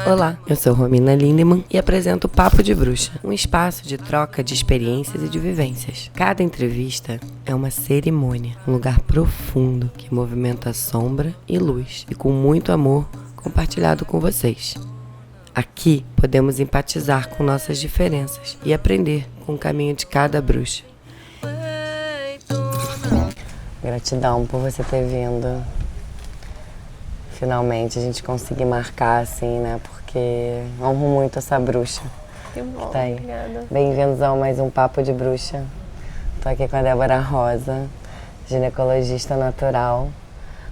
Olá, eu sou Romina Lindemann e apresento o Papo de Bruxa, um espaço de troca de experiências e de vivências. Cada entrevista é uma cerimônia, um lugar profundo que movimenta sombra e luz e com muito amor compartilhado com vocês. Aqui podemos empatizar com nossas diferenças e aprender com o caminho de cada bruxa. Gratidão por você ter vindo. Finalmente a gente conseguir marcar assim, né? Porque honro muito essa bruxa. Que bom, tá aí. Obrigada. Bem-vindos a mais um Papo de Bruxa. Tô aqui com a Débora Rosa, ginecologista natural.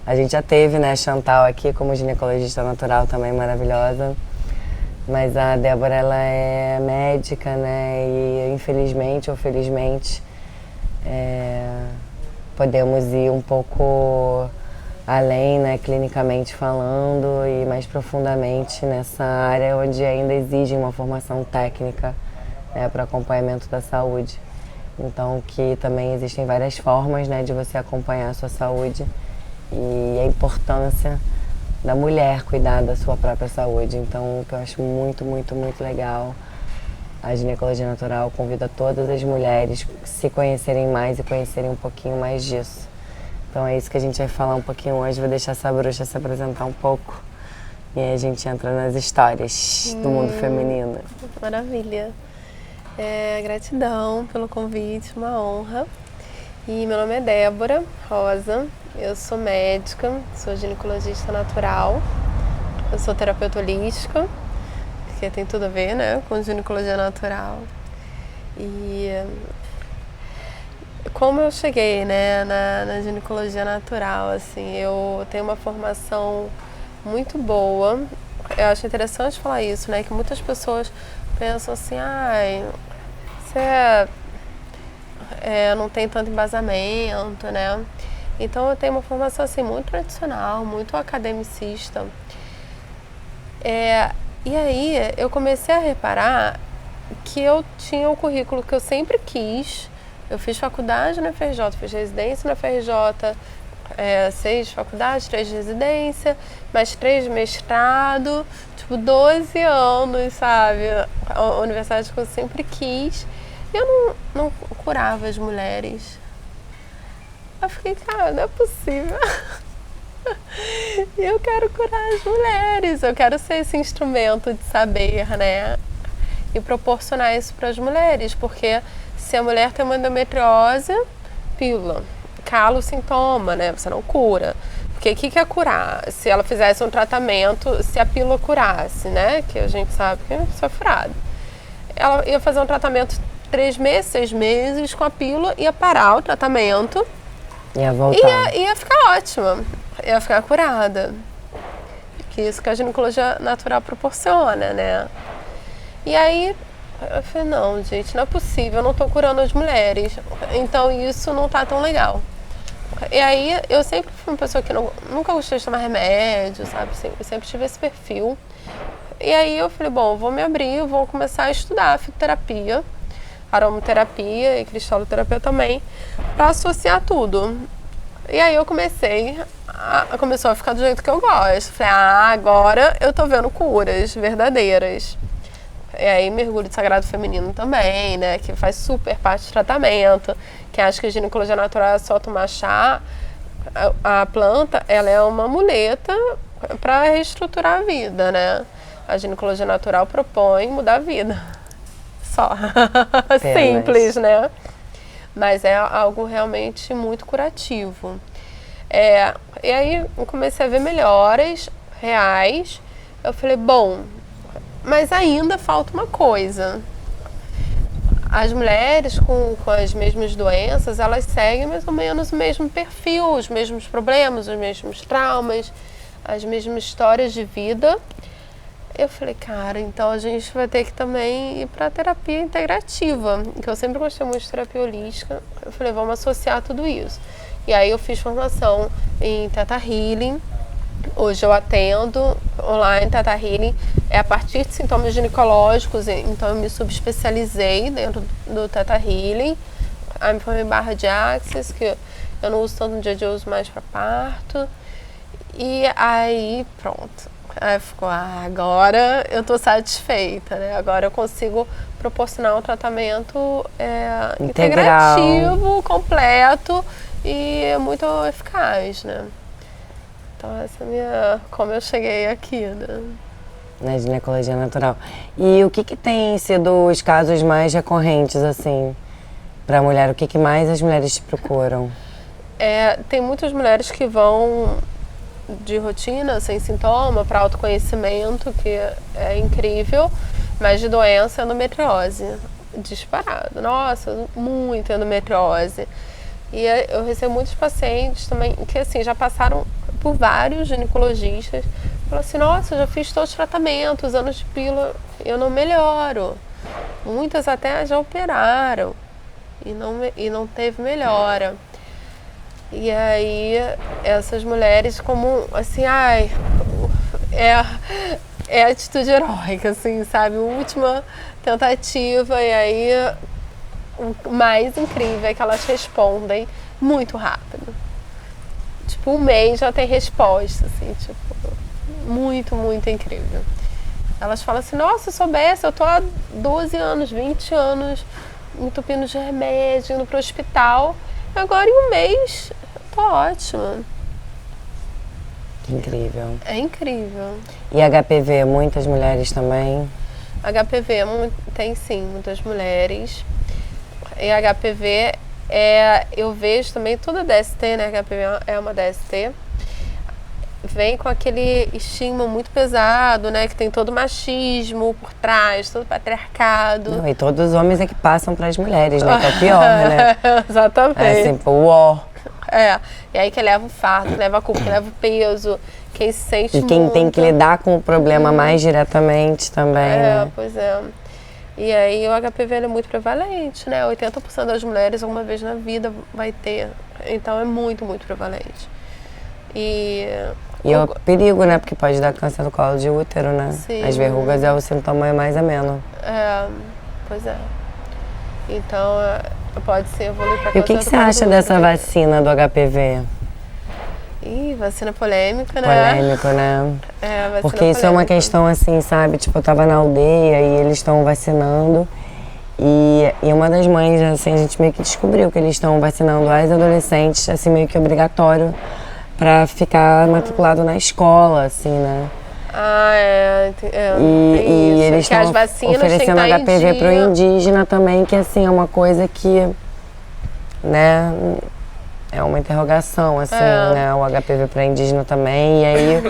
A gente já teve, né, a Chantal aqui como ginecologista natural também, maravilhosa. Mas a Débora, ela é médica, né? E infelizmente ou felizmente podemos ir um pouco além, né, clinicamente falando, e mais profundamente nessa área onde ainda exige uma formação técnica, né, para acompanhamento da saúde. Então, que também existem várias formas, né, de você acompanhar a sua saúde e a importância da mulher cuidar da sua própria saúde. Então, o que eu acho muito, muito, muito legal, a ginecologia natural convida todas as mulheres a se conhecerem mais e conhecerem um pouquinho mais disso. Então é isso que a gente vai falar um pouquinho hoje. Vou deixar essa bruxa se apresentar um pouco e aí a gente entra nas histórias do mundo feminino. Maravilha. Gratidão pelo convite, uma honra. E meu nome é Débora Rosa, eu sou médica, sou ginecologista natural, eu sou terapeuta holística, porque tem tudo a ver, né, com ginecologia natural. E como eu cheguei, né, na ginecologia natural, assim, eu tenho uma formação muito boa. Eu acho interessante falar isso, né, que muitas pessoas pensam assim, você não tem tanto embasamento, né? Então eu tenho uma formação assim muito tradicional, muito academicista. E aí eu comecei a reparar que eu tinha um currículo que eu sempre quis. Eu fiz faculdade na FRJ, fiz residência na FRJ, 6 faculdades, 3 de residência, mais 3 de mestrado, tipo 12 anos, sabe? A universidade que eu sempre quis. E eu não curava as mulheres. Eu fiquei, cara, não é possível. Eu quero curar as mulheres, eu quero ser esse instrumento de saber, né? E proporcionar isso para as mulheres, porque se a mulher tem uma endometriose, pílula, cala o sintoma, né? Você não cura. Porque o que é curar? Se ela fizesse um tratamento, se a pílula curasse, né? Que a gente sabe que isso é furado. Ela ia fazer um tratamento 3 meses, 6 meses com a pílula, ia parar o tratamento. Ia voltar. Ia ficar ótima. Ia ficar curada. Que isso que a ginecologia natural proporciona, né? E aí eu falei, não, gente, não é possível, eu não tô curando as mulheres, então isso não tá tão legal. E aí eu sempre fui uma pessoa que nunca gostei de tomar remédio, sabe? Eu sempre tive esse perfil. E aí eu falei, bom, vou me abrir, vou começar a estudar fitoterapia, aromaterapia e cristaloterapia também, para associar tudo. E aí eu começou a ficar do jeito que eu gosto. Falei, agora eu tô vendo curas verdadeiras. E aí mergulho de sagrado feminino também, né, que faz super parte do tratamento. Quem acha que a ginecologia natural é só tomar chá, a planta, ela é uma muleta para reestruturar a vida, né. A ginecologia natural propõe mudar a vida. Só. Simples, né. Mas é algo realmente muito curativo. E aí eu comecei a ver melhoras reais. Eu falei, bom, mas ainda falta uma coisa. As mulheres com as mesmas doenças, elas seguem mais ou menos o mesmo perfil, os mesmos problemas, os mesmos traumas, as mesmas histórias de vida. Eu falei, cara, então a gente vai ter que também ir para a terapia integrativa, que eu sempre gostei muito de terapia holística. Eu falei, vamos associar tudo isso. E aí eu fiz formação em Theta Healing. Hoje eu atendo online Theta Healing, a partir de sintomas ginecológicos, então eu me subespecializei dentro do Theta Healing. Aí me formei em barra de Axis, que eu não uso tanto no dia a dia, eu uso mais para parto. E aí, pronto, Aí ficou, agora eu tô satisfeita, né? Agora eu consigo proporcionar um tratamento Integral, integrativo, completo e muito eficaz, né? Então essa é como eu cheguei aqui, né? Na ginecologia natural. E o que tem sido os casos mais recorrentes, assim, para a mulher? O que mais as mulheres te procuram? Tem muitas mulheres que vão de rotina, sem sintoma, para autoconhecimento, que é incrível, mas de doença, endometriose, disparado. Nossa, muita endometriose. E eu recebo muitos pacientes também que, assim, já passaram por vários ginecologistas, falam assim, nossa, eu já fiz todos os tratamentos, anos de pílula, eu não melhoro. Muitas até já operaram e não teve melhora. E aí, essas mulheres como, assim, é atitude heróica, assim, sabe? Última tentativa, e aí o mais incrível é que elas respondem muito rápido. Tipo, um mês já tem resposta, assim, tipo, muito, muito incrível. Elas falam assim, nossa, se eu soubesse, eu tô há 12 anos, 20 anos entupindo de remédio, indo pro hospital, agora em um mês tô ótima. Que incrível. É incrível. E HPV, muitas mulheres também? HPV tem sim, muitas mulheres. E HPV eu vejo também, toda DST, né? HPV é uma DST. Vem com aquele estigma muito pesado, né? Que tem todo o machismo por trás, todo o patriarcado. Não, e todos os homens é que passam para as mulheres, né? Que é o pior, né? Exatamente. É assim, ó. E aí que leva o fardo, que leva a culpa, que leva o peso, quem se sente E quem muito. tem que lidar com o problema mais diretamente também, né? Pois é. E aí o HPV é muito prevalente, né? 80% das mulheres alguma vez na vida vai ter. Então é muito, muito prevalente. E é o perigo, né? Porque pode dar câncer do colo de útero, né? Sim. As verrugas é o sintoma mais ameno. Pois é. Então pode ser evoluir para câncer. E o que você acha dessa vacina do HPV? Vacina polêmica, né? Polêmico, né? Vacina porque isso é uma questão assim, sabe? Tipo, eu tava na aldeia e eles estão vacinando. E uma das mães, assim, a gente meio que descobriu que eles estão vacinando as adolescentes, assim, meio que obrigatório pra ficar matriculado na escola, assim, né? E eles estão oferecendo HPV pro indígena também, que assim, é uma coisa que, né, é uma interrogação, assim, né, o HPV para indígena também, e aí,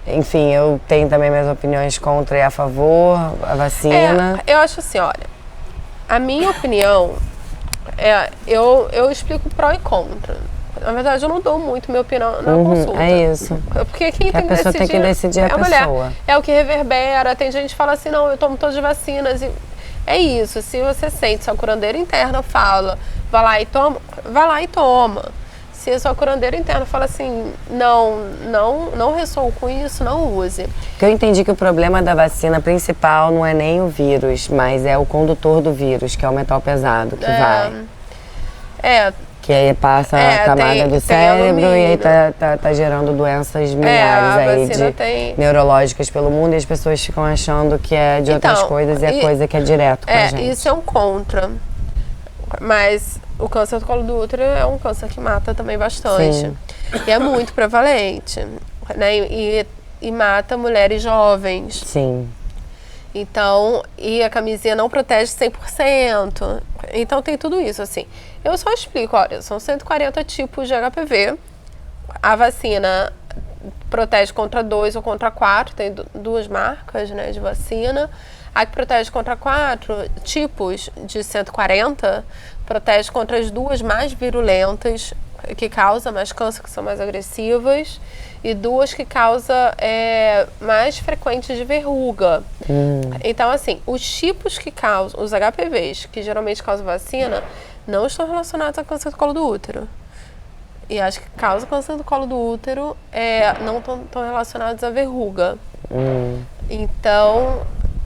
enfim, eu tenho também minhas opiniões contra e a favor, a vacina. Eu acho assim, olha, a minha opinião, eu explico pró e contra. Na verdade, eu não dou muito minha opinião na consulta. É isso. Porque quem a pessoa tem que decidir a pessoa. Mulher. É o que reverbera. Tem gente que fala assim, não, eu tomo todas as vacinas. E é isso. Se você sente, sua curandeira interna fala, vai lá e toma. Se a sua curandeira interna fala assim, não ressoo com isso, não use. Porque eu entendi que o problema da vacina principal não é nem o vírus, mas é o condutor do vírus, que é o metal pesado, que vai. Que aí passa a camada do cérebro e aí tá gerando doenças milhares aí neurológicas pelo mundo, e as pessoas ficam achando que é de outras coisas e é coisa que é direto com a gente. Isso é um contra. Mas o câncer do colo do útero é um câncer que mata também bastante. Sim. E é muito prevalente, né? E mata mulheres jovens. Sim. Então, e a camisinha não protege 100%. Então tem tudo isso, assim. Eu só explico, olha, são 140 tipos de HPV. A vacina protege contra 2 ou contra 4, tem duas marcas, né, de vacina. A que protege contra 4 tipos de 140, protege contra as duas mais virulentas, que causam mais câncer, que são mais agressivas, e duas que causam mais frequentes de verruga. Então, assim, os tipos que causam, os HPVs, que geralmente causam vacina, não estão relacionados ao câncer do colo do útero. E as que causam câncer do colo do útero não estão relacionados à verruga. Então,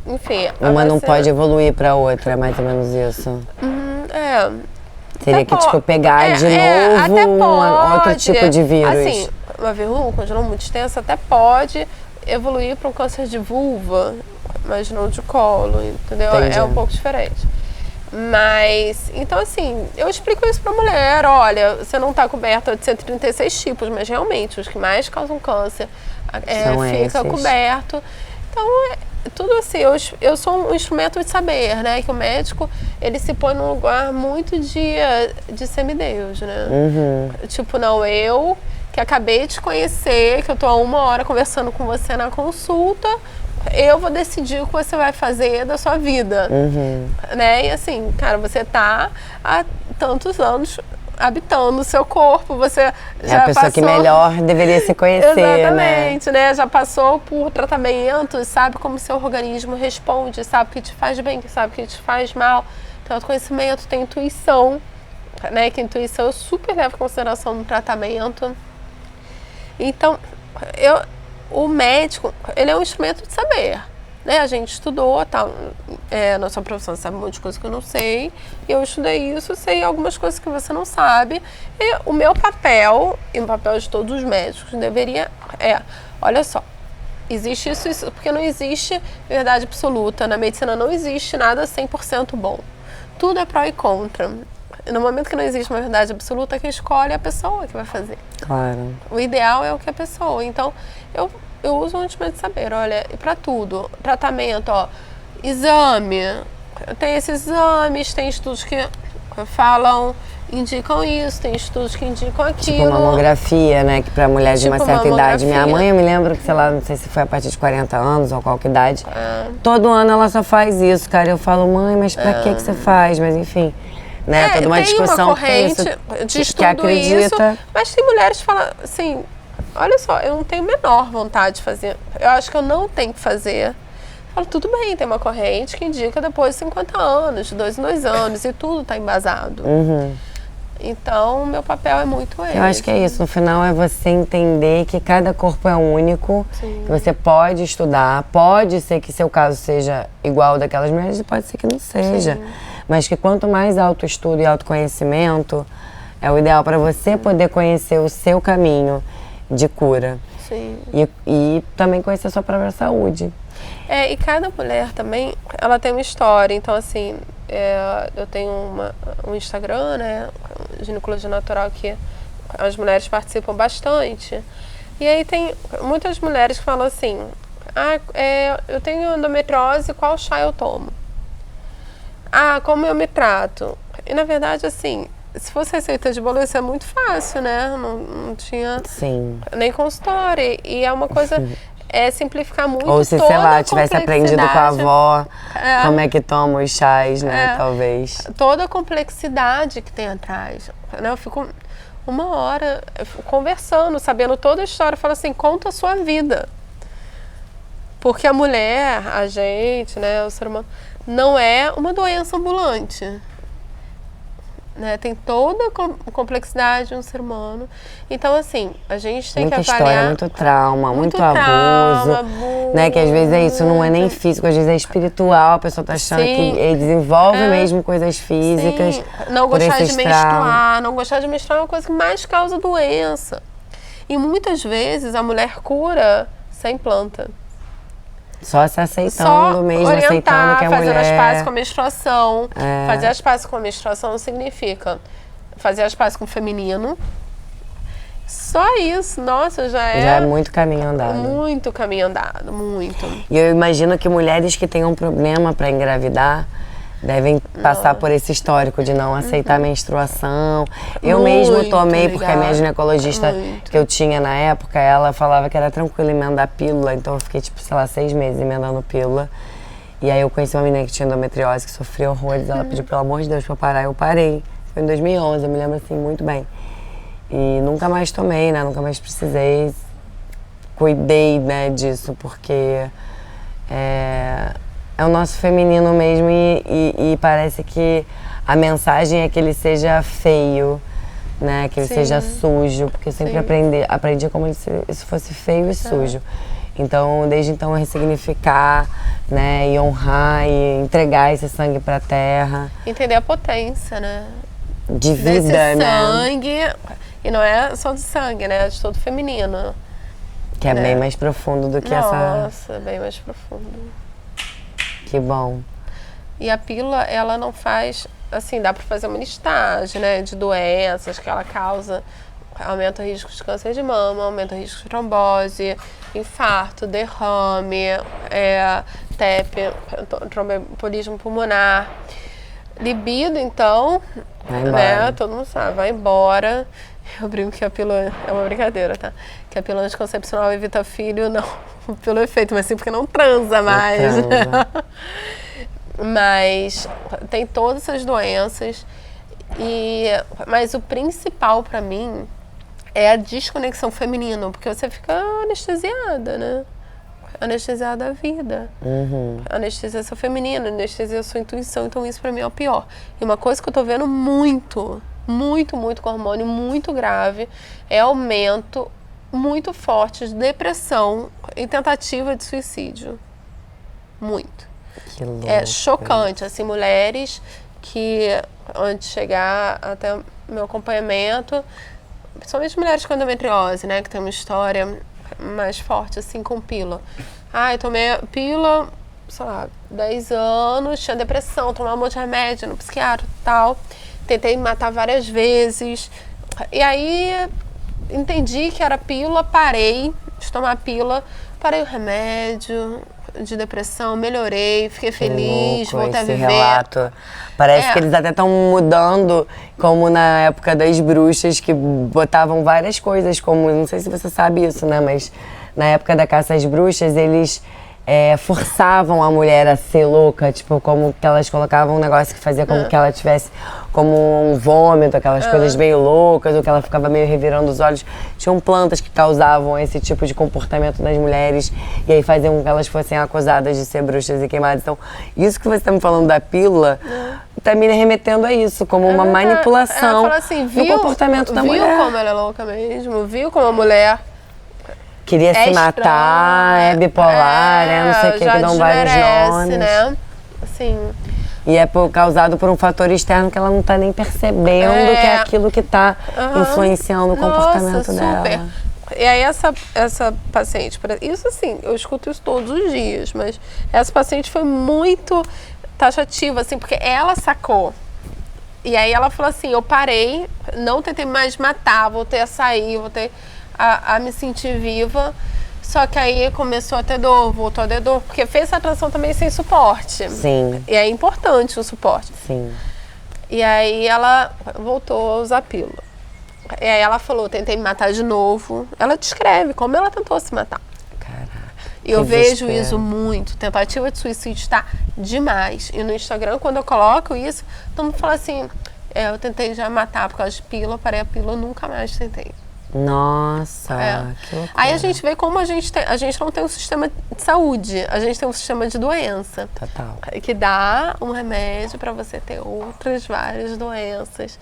enfim... Uma não pode evoluir para outra, é mais ou menos isso. Teria que, tipo, pegar de novo outro tipo de vírus. Assim, uma verruga, um congelão muito extenso, até pode. evoluir para um câncer de vulva, mas não de colo, entendeu? Entendi. É um pouco diferente. Mas, então assim, eu explico isso pra mulher, olha, você não tá coberta de 136 tipos, mas realmente os que mais causam câncer fica coberto. Então, tudo assim, eu sou um instrumento de saber, né? Que o médico, ele se põe num lugar muito de semideus, né? Tipo, não, eu que acabei de te conhecer, que eu tô há 1 hora conversando com você na consulta, eu vou decidir o que você vai fazer da sua vida, né? E assim, cara, você tá há tantos anos habitando o seu corpo, você já a pessoa passou... que melhor deveria se conhecer, Exatamente, né? Já passou por tratamentos, sabe como seu organismo responde, sabe o que te faz bem, sabe o que te faz mal. Tem autoconhecimento, tem intuição, né? Que a intuição eu super levo em consideração no tratamento. Então, o médico, ele é um instrumento de saber, né? A gente estudou, tá? Nossa profissão sabe um monte de coisa que eu não sei, e eu estudei isso, sei algumas coisas que você não sabe. E o meu papel, e o papel de todos os médicos, deveria olha só, existe isso, porque não existe verdade absoluta. Na medicina não existe nada 100% bom. Tudo é pró e contra. No momento que não existe uma verdade absoluta, quem escolhe é a pessoa que vai fazer. Claro. O ideal é o que a pessoa. Então, eu uso um instrumento de saber, olha, e para tudo. Tratamento, exame. Tem esses exames, tem estudos que indicam isso, tem estudos que indicam aquilo. Tipo mamografia, né? Que pra mulher de uma certa idade. Minha mãe, eu me lembro que, sei lá, não sei se foi a partir de 40 anos ou qualquer idade. Todo ano ela só faz isso, cara. Eu falo, mãe, mas pra que você faz? Mas enfim, né? Toda uma discussão uma corrente de estudo que acredita. Isso, mas tem mulheres que falam assim, olha só, eu não tenho a menor vontade de fazer. Eu acho que eu não tenho que fazer. Eu falo, tudo bem, tem uma corrente que indica depois de 50 anos, de 2 em 2 anos, e tudo está embasado. Então, meu papel é muito esse. Eu acho que é isso. No final é você entender que cada corpo é único, que você pode estudar, pode ser que seu caso seja igual ao daquelas mulheres, e pode ser que não seja. Mas que quanto mais autoestudo e autoconhecimento, é o ideal para você poder conhecer o seu caminho de cura. E também conhecer a sua própria saúde. E cada mulher também, ela tem uma história. Então, assim, eu tenho um Instagram, né, Ginecologia Natural, que as mulheres participam bastante. E aí tem muitas mulheres que falam assim, eu tenho endometriose, qual chá eu tomo? Como eu me trato? E na verdade, assim, se fosse receita de bolo, isso é muito fácil, né? Não tinha nem consultório. E é uma coisa, simplificar muito. Ou se, sei lá, tivesse aprendido com a avó como é que toma os chás, né? Talvez. Toda a complexidade que tem atrás. Né? Eu fico 1 hora conversando, sabendo toda a história. Eu falo assim, conta a sua vida. Porque a mulher, a gente, né, o ser humano, não é uma doença ambulante. Né? Tem toda a complexidade de um ser humano. Então, assim, a gente tem que avaliar... Muita história, muito trauma, muito abuso. Né? Que às vezes é isso, não é nem físico, às vezes é espiritual. A pessoa tá achando que ele desenvolve mesmo coisas físicas. Não gostar de menstruar. Não gostar de menstruar é uma coisa que mais causa doença. E muitas vezes a mulher cura sem planta. Só se aceitando mesmo, aceitando que a mulher... fazendo as pazes com a menstruação. Fazer as pazes com a menstruação significa fazer as pazes com o feminino. Só isso, nossa, já é muito caminho andado. Muito caminho andado, muito. E eu imagino que mulheres que tenham problema para engravidar devem passar por esse histórico de não aceitar a menstruação. Eu mesmo tomei, porque a minha ginecologista que eu tinha na época, ela falava que era tranquilo emendar pílula, então eu fiquei, tipo, sei lá, 6 meses emendando pílula. E aí eu conheci uma menina que tinha endometriose, que sofria horrores, ela pediu, pelo amor de Deus, pra eu parar, eu parei. Foi em 2011, eu me lembro assim muito bem. E nunca mais tomei, né, nunca mais precisei, cuidei, né, disso, porque é o nosso feminino mesmo e parece que a mensagem é que ele seja feio, né? Que ele seja sujo, porque eu sempre aprendi como se isso fosse feio e sujo. Então, desde então, ressignificar, né? E honrar e entregar esse sangue pra terra. Entender a potência, né? De vida, desse né? sangue, e não é só de sangue, né? É de todo feminino. Que é bem mais profundo do que essa... Nossa, bem mais profundo. Que bom. E a pílula, ela não faz, assim, dá para fazer uma listagem, né, de doenças que ela causa. Aumenta o risco de câncer de mama, aumenta o risco de trombose, infarto, derrame, TEP, tromboembolismo pulmonar. Libido, então, né, todo mundo sabe, vai embora. Eu brinco que a pílula é uma brincadeira, tá? Que a pílula anticoncepcional evita filho, não pelo efeito, mas sim porque não transa mais. Não transa. Mas tem todas essas doenças. Mas o principal pra mim é a desconexão feminina, porque você fica anestesiada, né? Anestesiada a vida. Anestesia seu feminino, anestesia sua intuição, então isso pra mim é o pior. E uma coisa que eu tô vendo muito com hormônio muito grave é aumento muito forte de depressão e tentativa de suicídio. Muito. Que louco. É chocante, assim, mulheres que antes de chegar até o meu acompanhamento, principalmente mulheres com endometriose, né, que tem uma história mais forte, assim, com pílula. Eu tomei pílula, sei lá, 10 anos, tinha depressão, tomava um monte de remédio no psiquiatra e tal. Tentei me matar várias vezes. E aí, entendi que era pílula, parei de tomar pílula, parei o remédio de depressão, melhorei, fiquei feliz, voltei a viver. Relato. Parece que eles até estão mudando, como na época das bruxas, que botavam várias coisas, como, não sei se você sabe isso, né, mas na época da caça às bruxas, eles forçavam a mulher a ser louca, tipo, como que elas colocavam um negócio que fazia como que ela tivesse como um vômito, aquelas coisas meio loucas, ou que ela ficava meio revirando os olhos. Tinham plantas que causavam esse tipo de comportamento nas mulheres e aí faziam com que elas fossem acusadas de ser bruxas e queimadas. Então, isso que você está me falando da pílula está me remetendo a isso, como uma manipulação assim, no comportamento da mulher. Viu como ela é louca mesmo? Viu como a mulher queria se matar, é bipolar, não sei o que dão vários nomes. Né? Assim, e é causado por um fator externo que ela não está nem percebendo que é aquilo que está influenciando o comportamento dela. E aí essa paciente, isso assim, eu escuto isso todos os dias, mas essa paciente foi muito taxativa, assim, porque ela sacou. E aí ela falou assim, eu parei, não tentei mais matar, voltei a sair, voltei a me sentir viva, só que aí começou a ter dor, voltou a ter dor, porque fez essa transição também sem suporte. Sim. E é importante o suporte. Sim. E aí ela voltou a usar pílula. E aí ela falou, tentei me matar de novo. Ela descreve como ela tentou se matar. Caraca. E eu vejo isso muito. Tentativa de suicídio está demais. E no Instagram, quando eu coloco isso, todo mundo fala assim, eu tentei já matar por causa de pílula, parei a pílula, nunca mais tentei. Nossa, que loucura. Aí a gente vê como a gente não tem um sistema de saúde, a gente tem um sistema de doença. Total. Que dá um remédio para você ter outras várias doenças,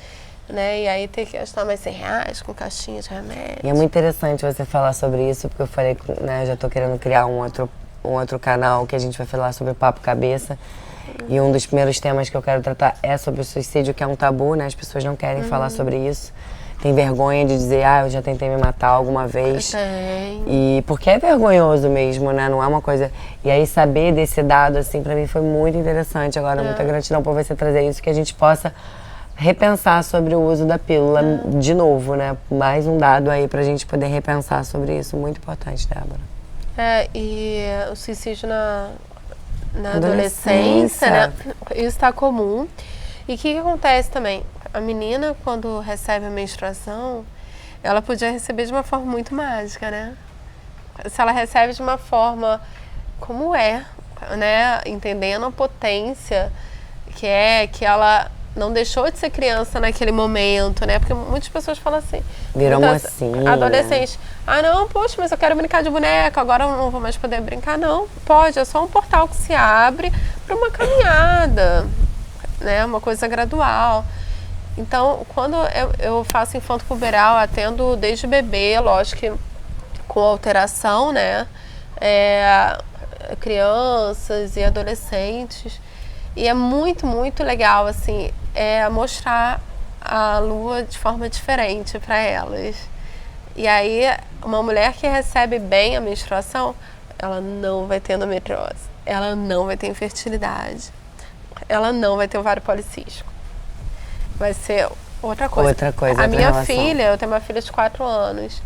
né? E aí ter que gastar mais R$100 com caixinhas de remédio. E é muito interessante você falar sobre isso, porque eu falei, né, eu já tô querendo criar um outro canal que a gente vai falar sobre papo cabeça. E um dos primeiros temas que eu quero tratar é sobre o suicídio, que é um tabu, né? As pessoas não querem falar sobre isso. Tem vergonha de dizer, eu já tentei me matar alguma vez. E porque é vergonhoso mesmo, né? Não é uma coisa... E aí saber desse dado, assim, pra mim foi muito interessante. Agora, muita gratidão por você trazer isso, que a gente possa repensar sobre o uso da pílula de novo, né? Mais um dado aí pra gente poder repensar sobre isso. Muito importante, Débora. E o suicídio na adolescência, né? Isso tá comum. E o que acontece também? A menina, quando recebe a menstruação, ela podia receber de uma forma muito mágica, né? Se ela recebe de uma forma como né? Entendendo a potência que ela não deixou de ser criança naquele momento, né? Porque muitas pessoas falam assim... Virou mocinha. Adolescentes. Não, poxa, mas eu quero brincar de boneca, agora eu não vou mais poder brincar. Não, pode, é só um portal que se abre para uma caminhada, né? Uma coisa gradual. Então, quando eu faço infanto puberal, atendo desde bebê, lógico que com alteração, né? Crianças e adolescentes. E é muito, muito legal, assim, mostrar a lua de forma diferente para elas. E aí, uma mulher que recebe bem a menstruação, ela não vai ter endometriose, ela não vai ter infertilidade, ela não vai ter ovário policístico. Vai ser outra coisa. Outra coisa. A minha filha, eu tenho uma filha de 4 anos,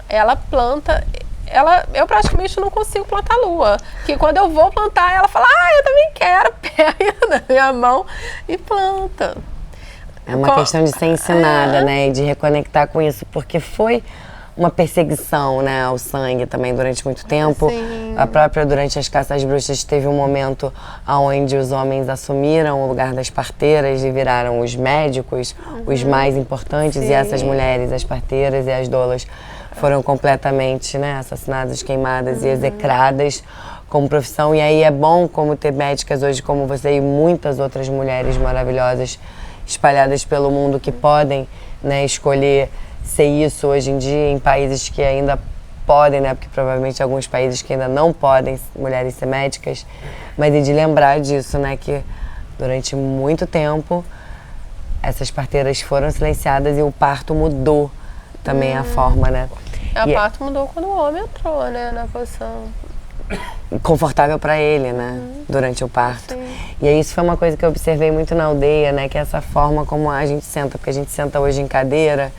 ela planta... eu praticamente não consigo plantar lua. Que quando eu vou plantar, ela fala, eu também quero, pega na minha mão e planta. É uma questão de ser ensinada, né? E de reconectar com isso, porque foi uma perseguição, né, ao sangue também durante muito tempo. Sim. A própria, durante as caças às bruxas, teve um momento onde os homens assumiram o lugar das parteiras e viraram os médicos, os mais importantes. Sim. E essas mulheres, as parteiras e as doulas, foram completamente, né, assassinadas, queimadas e execradas como profissão. E aí é bom como ter médicas hoje como você e muitas outras mulheres maravilhosas espalhadas pelo mundo que podem, né, escolher ser isso hoje em dia em países que ainda podem, né, porque provavelmente alguns países que ainda não podem mulheres ser médicas, mas e de lembrar disso, né, que durante muito tempo essas parteiras foram silenciadas e o parto mudou também a forma, né. O parto mudou quando o homem entrou, né, na posição confortável para ele, né, durante o parto. Sim. E aí isso foi uma coisa que eu observei muito na aldeia, né, que é essa forma como a gente senta, porque a gente senta hoje em cadeira,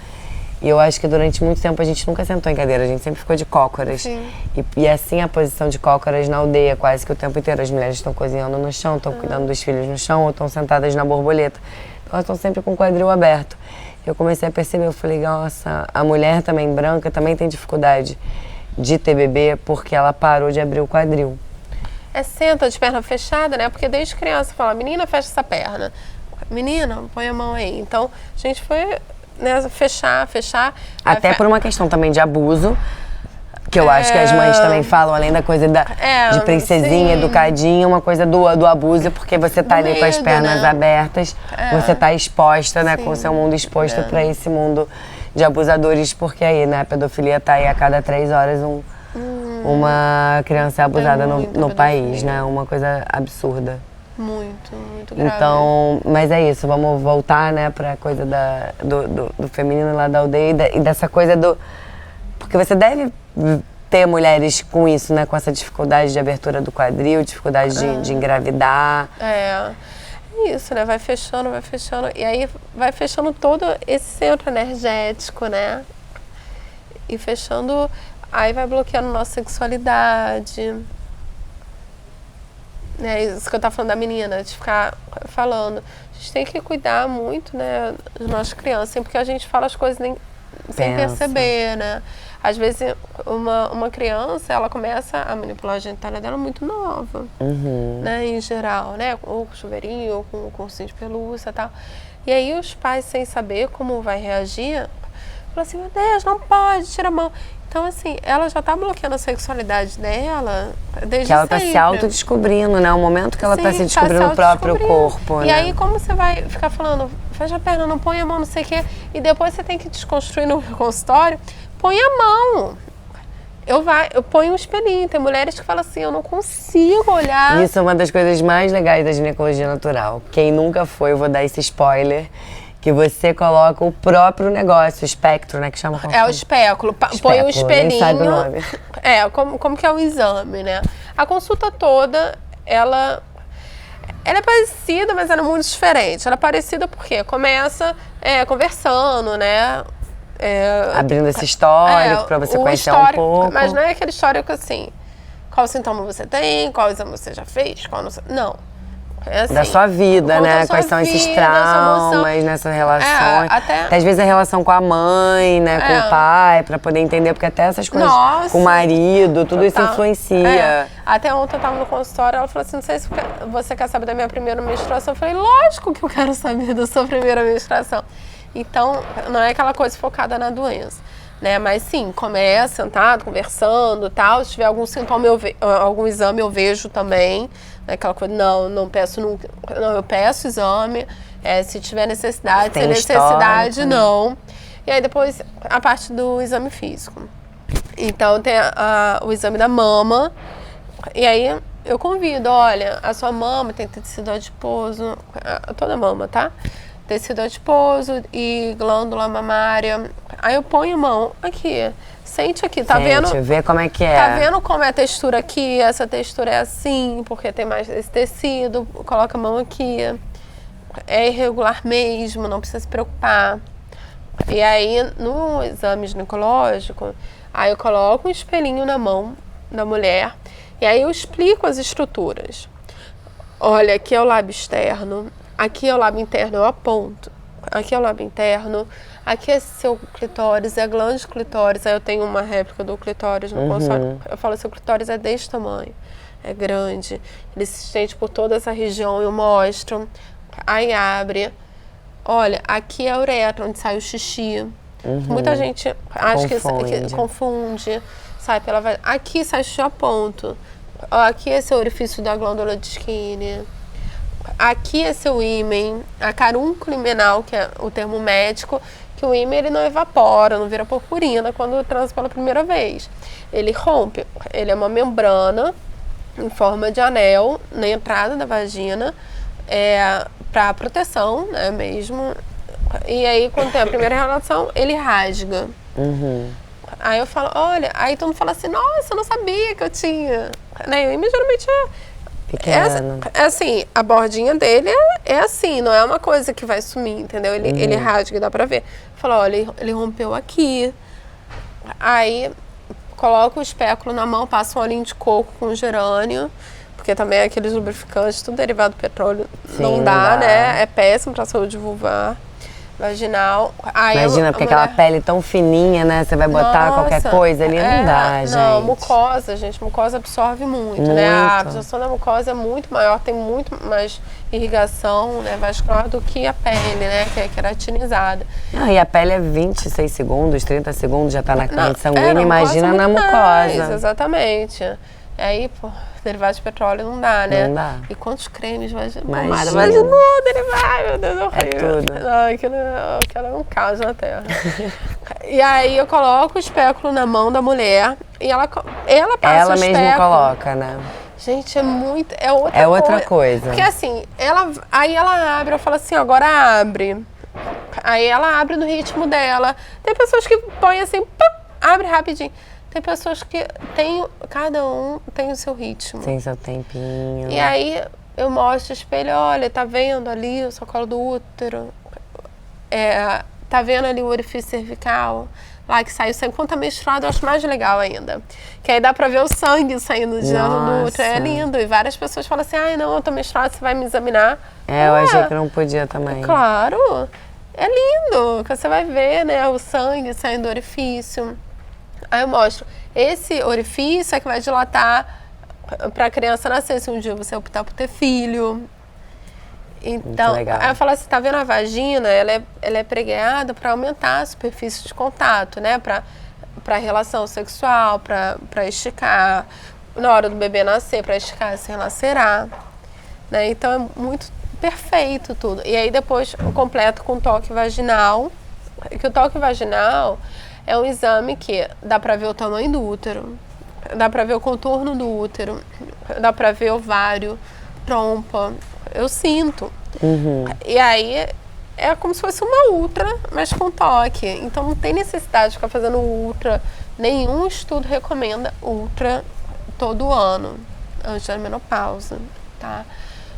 e eu acho que durante muito tempo a gente nunca sentou em cadeira, a gente sempre ficou de cócoras. E assim a posição de cócoras na aldeia, quase que o tempo inteiro. As mulheres estão cozinhando no chão, estão cuidando dos filhos no chão, ou estão sentadas na borboleta. Então elas estão sempre com o quadril aberto. Eu comecei a perceber, eu falei, nossa, a mulher também branca também tem dificuldade de ter bebê porque ela parou de abrir o quadril. Senta de perna fechada, né? Porque desde criança fala, menina, fecha essa perna. Menina, põe a mão aí. Então, a gente foi, né, fechar. Até por uma questão também de abuso, que eu acho que as mães também falam, além da coisa de princesinha, educadinha, uma coisa do abuso, porque você tá ali com as pernas abertas, você tá exposta, né, com o seu mundo exposto para esse mundo de abusadores, porque aí, né, a pedofilia tá aí a cada 3 horas uma criança é abusada no país, né, uma coisa absurda. Muito grave. Então, mas é isso, vamos voltar, né, pra coisa do feminino lá da aldeia e dessa coisa do... Porque você deve ter mulheres com isso, né, com essa dificuldade de abertura do quadril, dificuldade de engravidar. Isso, né, vai fechando, e aí vai fechando todo esse centro energético, né, e fechando, aí vai bloqueando nossa sexualidade. Isso que eu tava falando da menina, de ficar falando. A gente tem que cuidar muito, né, das nossas crianças, porque a gente fala as coisas sem perceber, né. Às vezes, uma criança, ela começa a manipular a genitália dela muito nova, né, em geral, né, ou com chuveirinho, ou com cursinho de pelúcia e tal. E aí os pais, sem saber como vai reagir, falam assim, meu Deus, não pode, tira a mão. Então, assim, ela já tá bloqueando a sexualidade dela desde que ela sempre. tá se autodescobrindo, né? O momento que ela tá se descobrindo o próprio corpo, E né? aí, como você vai ficar falando, fecha a perna, não põe a mão, não sei o quê, e depois você tem que desconstruir no consultório, põe a mão. Eu ponho um espelhinho. Tem mulheres que falam assim, eu não consigo olhar. Isso é uma das coisas mais legais da ginecologia natural. Quem nunca foi, eu vou dar esse spoiler, que você coloca o próprio negócio, o espectro, né, que chama... o espéculo. Põe o espelhinho. Nem sabe o nome. Como que é o exame, né? A consulta toda, ela é parecida, mas ela é muito diferente. Ela é parecida porque começa conversando, né? Abrindo esse histórico para você conhecer um pouco. Mas não é aquele histórico assim, qual sintoma você tem, qual exame você já fez, qual não. Assim, da sua vida, né? Quais são esses traumas nessas relações. Até às vezes a relação com a mãe, né? Com o pai, pra poder entender, porque até essas coisas com o marido, tudo isso influencia. Até ontem eu tava no consultório, ela falou assim, não sei se você quer saber da minha primeira menstruação. Eu falei, lógico que eu quero saber da sua primeira menstruação. Então, não é aquela coisa focada na doença, né? Mas sim, começa sentado, conversando e tal. Se tiver algum sintoma, algum exame, eu vejo também. Aquela coisa, não peço nunca. Não, eu peço exame. Se tiver necessidade, sem necessidade, não. E aí depois a parte do exame físico. Então tem o exame da mama. E aí eu convido, olha, a sua mama tem tecido adiposo, toda mama, tá? tecido adiposo e glândula mamária. Aí eu ponho a mão aqui, sente aqui, tá vendo? Vê como é que é. Tá vendo como é a textura aqui? Essa textura é assim, porque tem mais esse tecido. Coloca a mão aqui. É irregular mesmo, não precisa se preocupar. E aí, no exame ginecológico, aí eu coloco um espelhinho na mão da mulher e aí eu explico as estruturas. Olha, aqui é o lábio externo, aqui é o lábio interno, eu aponto. Aqui é o lábio interno, aqui é seu clitóris, é a glândula clitóris. Aí eu tenho uma réplica do clitóris no consultório. Eu falo, seu clitóris é desse tamanho, é grande. Ele se estende por toda essa região, eu mostro. Aí abre. Olha, aqui é a uretra, onde sai o xixi. Muita gente acha que confunde, sai pela vagina. Aqui sai xixi a ponto. Ó, aqui é seu orifício da glândula de Skinner. Aqui é seu ímen, a carúnculo imenal, que é o termo médico, que o ímen ele não evapora, não vira purpurina quando transa pela primeira vez. Ele rompe, ele é uma membrana em forma de anel na entrada da vagina, para proteção, né, mesmo. E aí, quando tem a primeira relação, ele rasga. Aí eu falo, olha, aí todo mundo fala assim, nossa, eu não sabia que eu tinha. Né? O ímen geralmente pequeno. É assim, a bordinha dele é assim, não é uma coisa que vai sumir, entendeu? Ele rasga, dá pra ver. Fala, olha, ele rompeu aqui. Aí coloca o espéculo na mão, passa um olhinho de coco com gerânio, porque também aqueles lubrificantes, tudo derivado do petróleo, sim, não dá, né? É péssimo pra saúde vulvar, vaginal. Aí imagina, porque aquela pele tão fininha, né? Você vai botar qualquer coisa ali, não dá, gente. Não, mucosa, gente, mucosa absorve muito, né? A absorção da mucosa é muito maior, tem muito mais irrigação, né, vascular do que a pele, né? Que é queratinizada. Não, e a pele é 26 segundos, 30 segundos, já tá na corrente sanguínea, imagina na mucosa. Mais, exatamente. Aí, pô, derivado de petróleo não dá, né? Não dá. E quantos cremes imagina, derivado, meu Deus, horrível. É tudo. Não, aquilo é um caos na Terra. E aí eu coloco o espéculo na mão da mulher e ela passa ela o espéculo. Ela mesmo coloca, né? Gente, é outra coisa. Porque assim, aí ela abre, eu falo assim, agora abre. Aí ela abre no ritmo dela. Tem pessoas que põem assim, pum, abre rapidinho. Tem pessoas que cada um tem o seu ritmo. Tem seu tempinho. E aí eu mostro o espelho, olha, tá vendo ali o seu colo do útero? Tá vendo ali o orifício cervical? Lá que sai o sangue. Quando tá menstruado, eu acho mais legal ainda. Que aí dá pra ver o sangue saindo de dentro do útero. É lindo. E várias pessoas falam assim, ai não, eu tô menstruada, você vai me examinar. Eu achei que não podia também. Claro. É lindo. Que você vai ver, né, o sangue saindo do orifício. Aí eu mostro, esse orifício é que vai dilatar para a criança nascer, se um dia você optar por ter filho. Então, aí eu falo assim, tá vendo a vagina, ela é pregueada para aumentar a superfície de contato, né? Para relação sexual, para esticar, na hora do bebê nascer, para esticar sem lacerar. Né? Então é muito perfeito tudo. E aí depois eu completo com toque vaginal, que o toque vaginal é um exame que dá pra ver o tamanho do útero, dá pra ver o contorno do útero, dá pra ver ovário, trompa, eu sinto. E aí é como se fosse uma ultra, mas com toque. Então não tem necessidade de ficar fazendo ultra, nenhum estudo recomenda ultra todo ano, antes da menopausa, tá?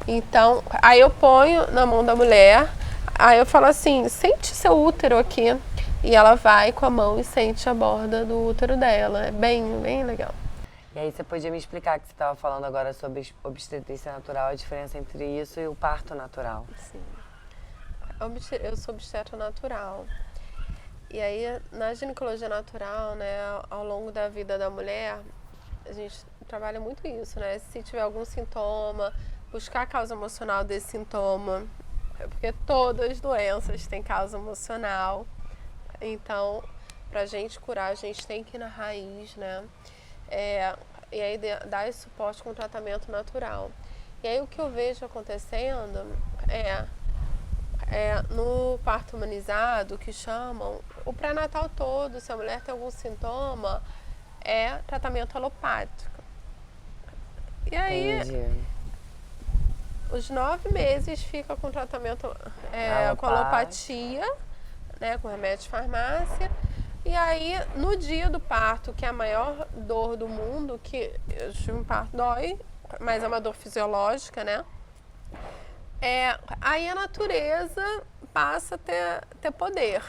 Então, aí eu ponho na mão da mulher, aí eu falo assim, sente seu útero aqui. E ela vai com a mão e sente a borda do útero dela. É bem, bem legal. E aí você podia me explicar que você estava falando agora sobre obstetrícia natural, a diferença entre isso e o parto natural. Sim. Eu sou obstetra natural. E aí, na ginecologia natural, né, ao longo da vida da mulher, a gente trabalha muito isso, né? Se tiver algum sintoma, buscar a causa emocional desse sintoma. Porque todas as doenças têm causa emocional. Então, pra gente curar, a gente tem que ir na raiz, né? E aí dar esse suporte com tratamento natural. E aí o que eu vejo acontecendo no parto humanizado, que chamam, o pré-natal todo, se a mulher tem algum sintoma, é tratamento alopático. E aí... os 9 meses fica com tratamento com alopatia, né, com remédio de farmácia. E aí, no dia do parto, que é a maior dor do mundo, que eu tive um parto, dói, mas é uma dor fisiológica, né? Aí a natureza passa a ter poder,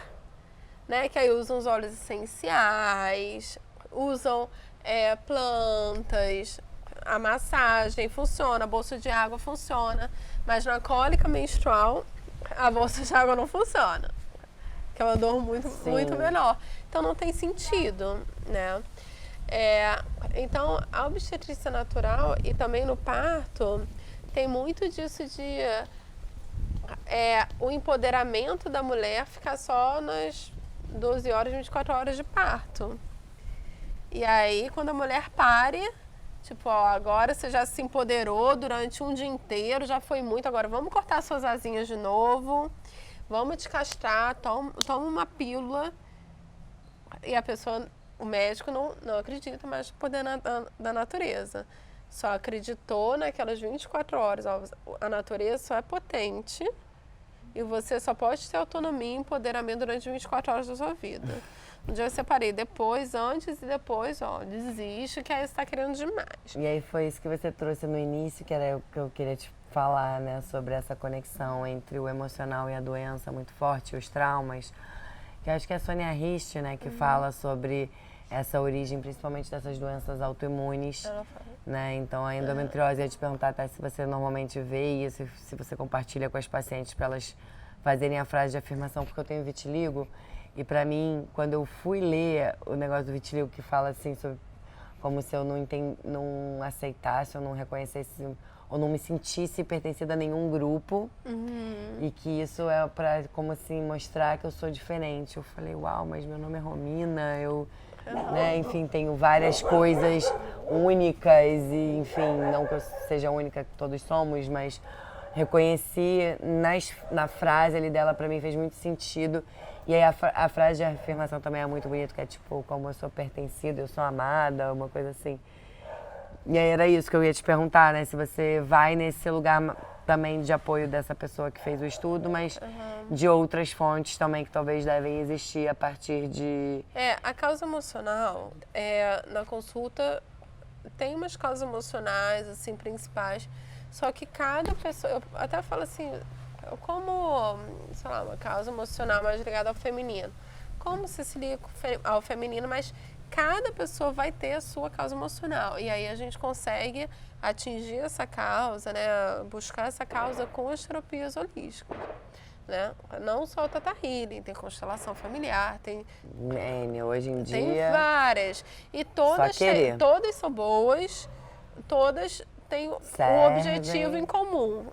né? Que aí usam os óleos essenciais, usam plantas, a massagem funciona, a bolsa de água funciona, mas na cólica menstrual a bolsa de água não funciona, que é uma dor muito menor. Então não tem sentido, né? Então a obstetrícia natural e também no parto tem muito disso de o empoderamento da mulher ficar só nas 12 horas, 24 horas de parto. E aí quando a mulher pare, tipo, agora você já se empoderou durante um dia inteiro, já foi muito, agora vamos cortar suas asinhas de novo, vamos te castrar, toma uma pílula. E a pessoa, o médico não acredita mais no poder da natureza. Só acreditou naquelas 24 horas. A natureza só é potente e você só pode ter autonomia e empoderamento durante 24 horas da sua vida. Um dia eu separei depois, antes e depois, desiste, que aí você está querendo demais. E aí foi isso que você trouxe no início, que era o que eu queria te falar, né? Sobre essa conexão entre o emocional e a doença muito forte, os traumas. Que eu acho que é a Sônia Rist, né? Que fala sobre essa origem, principalmente dessas doenças autoimunes, né? Então a endometriose, eu ia te perguntar até se você normalmente vê isso, se você compartilha com as pacientes para elas fazerem a frase de afirmação, porque eu tenho vitiligo. E pra mim, quando eu fui ler o negócio do vitiligo, que fala assim sobre como se eu não aceitasse ou não reconhecesse ou não me sentisse pertencida a nenhum grupo, e que isso é pra, como assim, mostrar que eu sou diferente. Eu falei, uau, mas meu nome é Romina, né, enfim, tenho várias coisas únicas e, enfim, não que eu seja única, que todos somos, mas reconheci na frase ali dela, pra mim fez muito sentido. E aí a frase de afirmação também é muito bonita, que é tipo, como eu sou pertencida, eu sou amada, uma coisa assim. E aí era isso que eu ia te perguntar, né? Se você vai nesse lugar também de apoio dessa pessoa que fez o estudo, mas de outras fontes também que talvez devem existir a partir de... A causa emocional, na consulta, tem umas causas emocionais, assim, principais, só que cada pessoa... Eu até falo assim, como, sei lá, uma causa emocional mais ligada ao feminino. Como você se liga ao feminino, mas cada pessoa vai ter a sua causa emocional. E aí a gente consegue atingir essa causa, né? Buscar essa causa com as terapias holísticas. Né? Não só o Theta Healing, tem constelação familiar, tem... hoje em dia... Tem várias. E todas são boas, todas têm um objetivo em comum.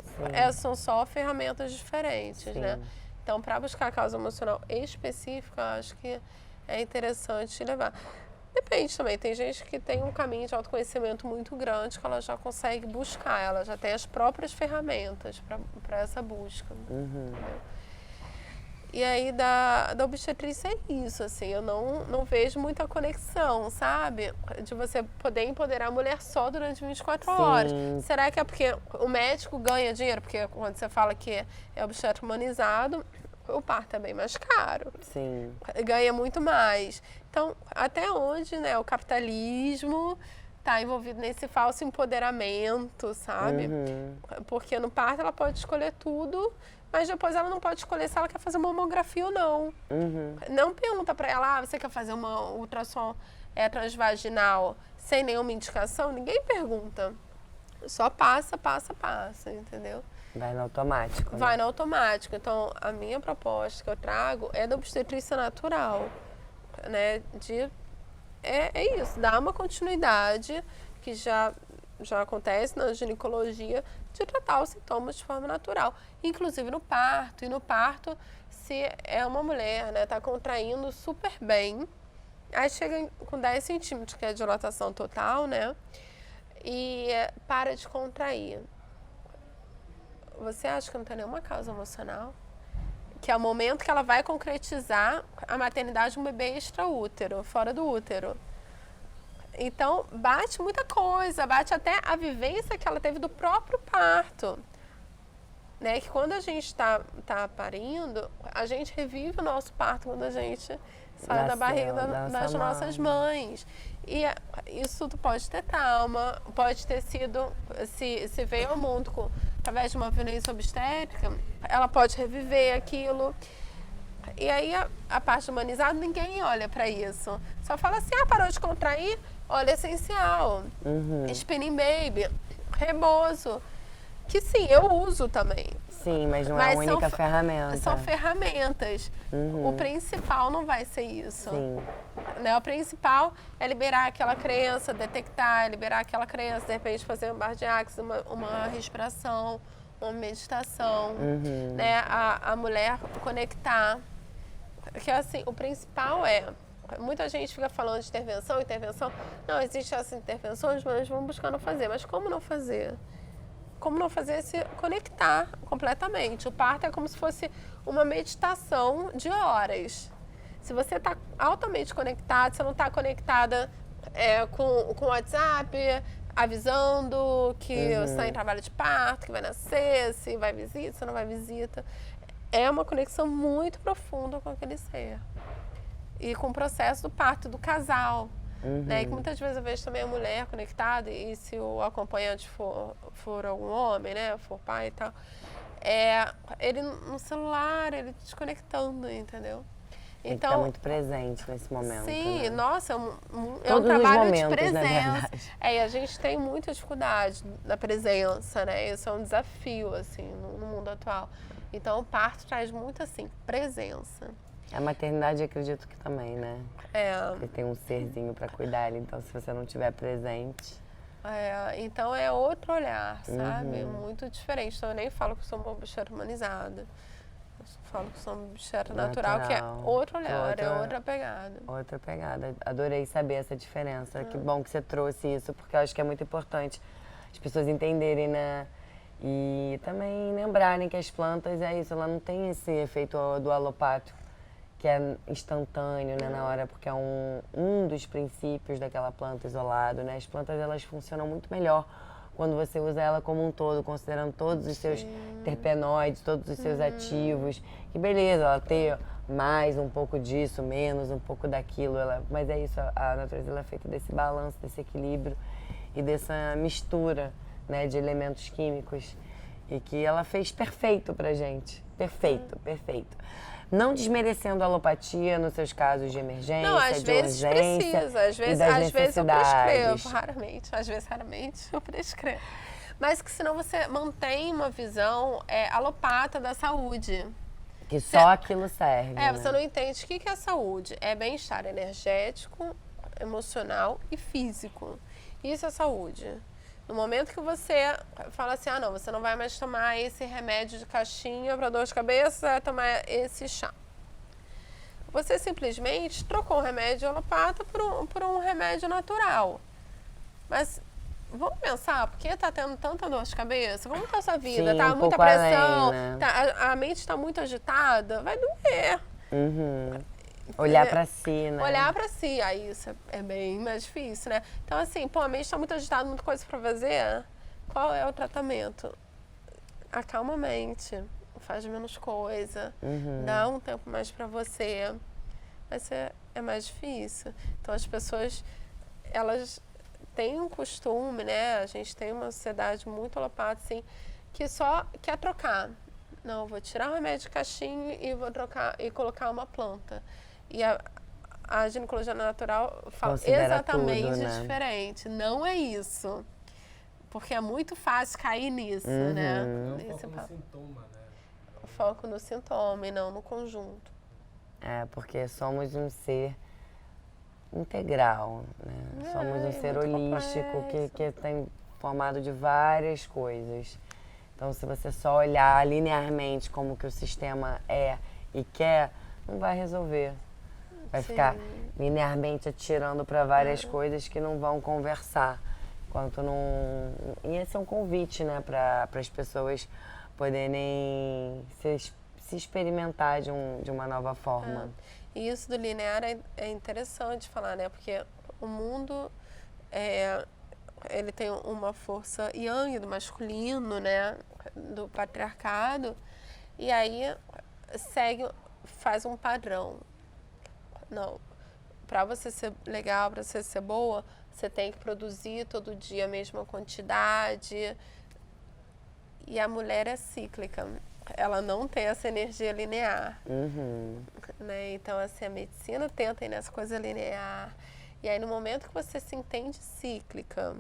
São só ferramentas diferentes, né? Então, para buscar a causa emocional específica, acho que é interessante levar. Depende também, tem gente que tem um caminho de autoconhecimento muito grande que ela já consegue buscar, ela já tem as próprias ferramentas para essa busca. E aí da obstetrícia é isso, assim, eu não vejo muita conexão, sabe? De você poder empoderar a mulher só durante 24 horas. Será que é porque o médico ganha dinheiro? Porque quando você fala que é obstetra humanizado, o parto é bem mais caro. Ganha muito mais. Então, até onde, né, o capitalismo está envolvido nesse falso empoderamento, sabe? Porque no parto ela pode escolher tudo, mas depois ela não pode escolher se ela quer fazer uma mamografia ou não. Não pergunta para ela, você quer fazer uma ultrassom transvaginal sem nenhuma indicação? Ninguém pergunta. Só passa, entendeu? Vai no automático. Vai no automático. Então, a minha proposta que eu trago é da obstetrícia natural, né? É isso, dar uma continuidade que já acontece na ginecologia, de tratar os sintomas de forma natural, inclusive no parto. E no parto, se é uma mulher, né, tá contraindo super bem, aí chega com 10 centímetros, que é a dilatação total, né, e para de contrair. Você acha que não tem nenhuma causa emocional? Que é o momento que ela vai concretizar a maternidade de um bebê extraútero, fora do útero. Então, bate muita coisa, bate até a vivência que ela teve do próprio parto. né, que quando a gente tá parindo, a gente revive o nosso parto quando a gente sai da barriga das nossas mães. E isso tudo pode ter trauma, pode ter sido, se veio ao mundo através de uma violência obstétrica, ela pode reviver aquilo. E aí a parte humanizada, ninguém olha para isso. Só fala assim, parou de contrair, óleo essencial, spinning baby, rebozo. Que sim, eu uso também. Sim, mas não é a única ferramenta. São ferramentas. O principal não vai ser isso. Sim. Né? O principal é liberar aquela criança, detectar, liberar aquela criança, de repente fazer um bar de axis, uma respiração, uma meditação, né? A mulher conectar. Porque assim, o principal é, muita gente fica falando de intervenção. Não, existem essas intervenções, mas vamos buscando fazer. Mas como não fazer? Como não fazer se conectar completamente? O parto é como se fosse uma meditação de horas. Se você está altamente conectado, você não está conectada com o WhatsApp, avisando que você está em trabalho de parto, que vai nascer, se vai visita, se não vai visita. É uma conexão muito profunda com aquele ser. E com o processo do parto, do casal. Né? E que muitas vezes eu vejo também a mulher conectada, e se o acompanhante for algum homem, né? For pai e tal, ele no celular, ele desconectando, entendeu? Então, tem que estar muito presente nesse momento. Sim, né? Nossa, é um Todos trabalho os momentos, de presença. E a gente tem muita dificuldade da presença, né? Isso é um desafio, assim, no mundo atual. Então, o parto traz muito, assim, presença. A maternidade, acredito que também, né? Porque tem um serzinho para cuidar, então se você não estiver presente... Então é outro olhar, sabe? Muito diferente. Então eu nem falo que sou uma bicheira humanizada. Eu falo que sou uma bicheira natural, que é outro olhar, é outra pegada. Outra pegada. Adorei saber essa diferença. Que bom que você trouxe isso, porque eu acho que é muito importante as pessoas entenderem, né? E também lembrarem que as plantas, ela não tem esse efeito do alopático, que é instantâneo, né, na hora, porque é um dos princípios daquela planta isolado, né? As plantas, elas funcionam muito melhor quando você usa ela como um todo, considerando todos os seus terpenoides, todos os seus ativos. Que beleza, ela ter mais um pouco disso, menos um pouco daquilo, mas é isso, a natureza ela é feita desse balanço, desse equilíbrio e dessa mistura, né, de elementos químicos, e que ela fez perfeito pra gente. Perfeito, perfeito. Não desmerecendo a alopatia nos seus casos de emergência, não, às de vezes urgência, precisa, às vezes eu prescrevo, raramente eu prescrevo. Mas que senão você mantém uma visão alopata da saúde. Que só aquilo serve, né? Você não entende o que é saúde. É bem-estar energético, emocional e físico. Isso é saúde. No momento que você fala assim, não, você não vai mais tomar esse remédio de caixinha para dor de cabeça, vai tomar esse chá. Você simplesmente trocou o remédio alopata por um remédio natural. Mas vamos pensar, por que está tendo tanta dor de cabeça? Como está a sua vida? Sim, tá muita pressão, além, né? a mente está muito agitada, vai doer. Olhar pra si, né? Olhar pra si, aí isso é bem mais difícil, né? Então, assim, a mente tá muito agitada, muita coisa pra fazer. Qual é o tratamento? Acalma a mente, faz menos coisa, dá um tempo mais pra você. Mas é mais difícil. Então, as pessoas, elas têm um costume, né? A gente tem uma sociedade muito alopata, assim, que só quer trocar. Não, eu vou tirar o remédio de caixinha e vou trocar e colocar uma planta. E a ginecologia natural fala exatamente tudo, né? diferente. Não é isso. Porque é muito fácil cair nisso, né? É o foco no sintoma, né? O foco no sintoma e não no conjunto. Porque somos um ser integral, né? Somos um ser holístico que tem formado de várias coisas. Então, se você só olhar linearmente como que o sistema é e quer, não vai resolver. Vai ficar linearmente atirando para várias coisas que não vão conversar. Enquanto não... E esse é um convite, né, para as pessoas poderem se experimentar de uma nova forma. E isso do linear é interessante falar, né? Porque o mundo ele tem uma força yang do masculino, né? do patriarcado, e aí faz um padrão. Não, para você ser legal, para você ser boa, você tem que produzir todo dia a mesma quantidade. E a mulher é cíclica, ela não tem essa energia linear. Né? Então, assim, a medicina tenta ir nessa coisa linear. E aí, no momento que você se entende cíclica,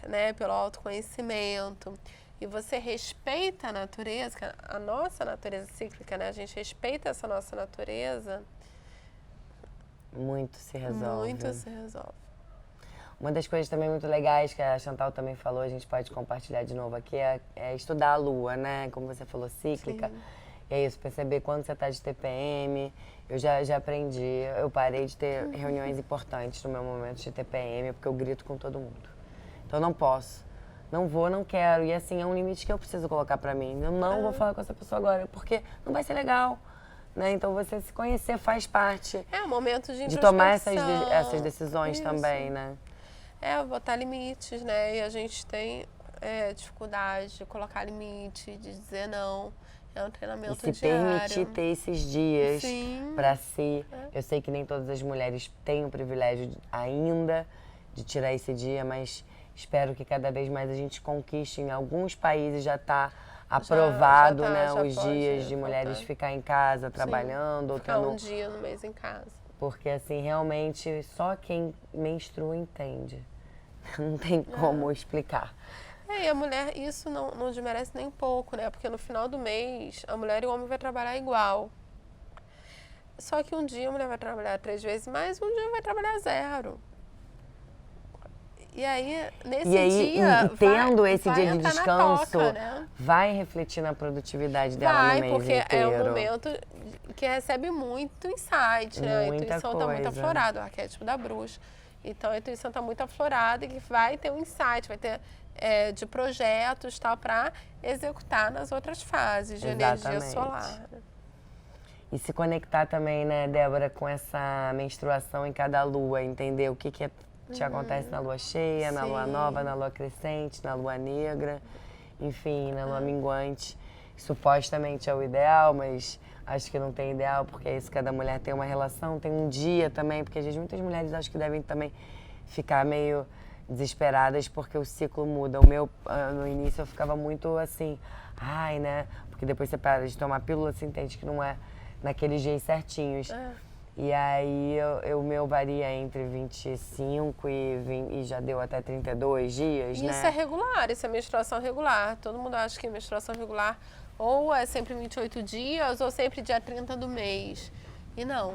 né, pelo autoconhecimento, e você respeita a natureza, a nossa natureza cíclica, né, a gente respeita essa nossa natureza, muito se resolve. Muito se resolve. Uma das coisas também muito legais que a Chantal também falou, a gente pode compartilhar de novo aqui, é estudar a lua, né? Como você falou, cíclica. Sim. E é isso, perceber quando você está de TPM. Eu já aprendi, eu parei de ter reuniões importantes no meu momento de TPM, porque eu grito com todo mundo. Então não posso, não vou, não quero. E assim, é um limite que eu preciso colocar pra mim. Eu não vou falar com essa pessoa agora, porque não vai ser legal. Né? Então você se conhecer faz parte. É um momento de tomar essas decisões também, né? Botar limites, né? E a gente tem dificuldade de colocar limite, de dizer não. É um treinamento diário. E se permitir ter esses dias para si. Eu sei que nem todas as mulheres têm o privilégio ainda de tirar esse dia, mas espero que cada vez mais a gente conquiste. Em alguns países já está aprovado, né, os dias de mulheres ficar em casa trabalhando. Ou ficar um dia no mês em casa. Porque, assim, realmente só quem menstrua entende. Não tem como explicar. E a mulher, isso não desmerece nem um pouco, né? Porque no final do mês, a mulher e o homem vai trabalhar igual. Só que um dia a mulher vai trabalhar 3 vezes mais, um dia vai trabalhar 0. E aí, nesse dia, tendo esse dia de descanso, toca, né? vai refletir na produtividade dela no mês inteiro. Porque é um momento que recebe muito insight, né? A intuição está muito aflorada, o arquétipo da bruxa. Então, a intuição está muito aflorada e que vai ter um insight, vai ter de projetos tal para executar nas outras fases de energia solar. E se conectar também, né, Débora, com essa menstruação em cada lua, entender o que te acontece na lua cheia, na lua nova, na lua crescente, na lua negra, enfim, na lua minguante. Supostamente é o ideal, mas acho que não tem ideal, porque é isso, cada mulher tem uma relação, tem um dia também, porque às vezes muitas mulheres acho que devem também ficar meio desesperadas porque o ciclo muda. O meu, no início, eu ficava muito assim, né, porque depois você para de tomar pílula, você entende que não é naqueles dias certinhos. E aí, o meu varia entre 25 e já deu até 32 dias, né? Isso é regular, isso é menstruação regular. Todo mundo acha que menstruação regular ou é sempre 28 dias ou sempre dia 30 do mês. E não,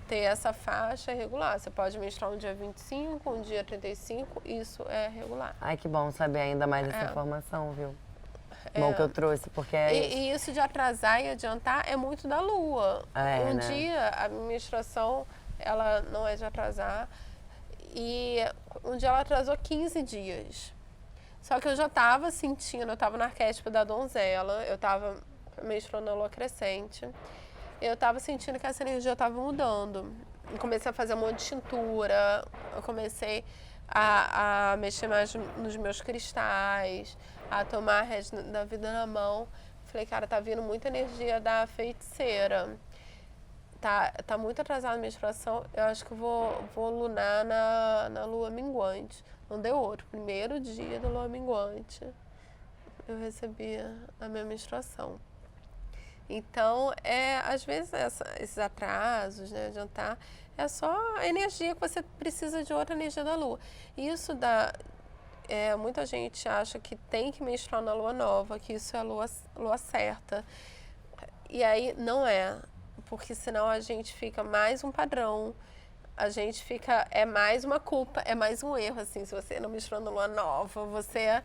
ter essa faixa é regular. Você pode menstruar um dia 25, um dia 35, isso é regular. Ai, que bom saber ainda mais essa informação, viu? Bom que eu trouxe, porque e isso de atrasar e adiantar é muito da lua. Um dia, a menstruação, ela não é de atrasar. E um dia ela atrasou 15 dias. Só que eu já estava sentindo, eu estava no arquétipo da donzela, eu estava menstruando na lua crescente. Eu estava sentindo que essa energia estava mudando. Eu comecei a fazer um monte de tintura, eu comecei a mexer mais nos meus cristais, a tomar a rede da vida na mão. Falei, cara, tá vindo muita energia da feiticeira. Tá muito atrasada a menstruação. Eu acho que eu vou lunar na lua minguante. Não deu outro. Primeiro dia da lua minguante, eu recebi a minha menstruação. Então, às vezes, esses atrasos, né, adiantar, é só a energia que você precisa de outra energia da lua. Isso muita gente acha que tem que menstruar na lua nova, que isso é a lua certa. E aí não é, porque senão a gente fica mais um padrão, a gente fica, mais uma culpa, é mais um erro, assim, se você não menstruar na lua nova,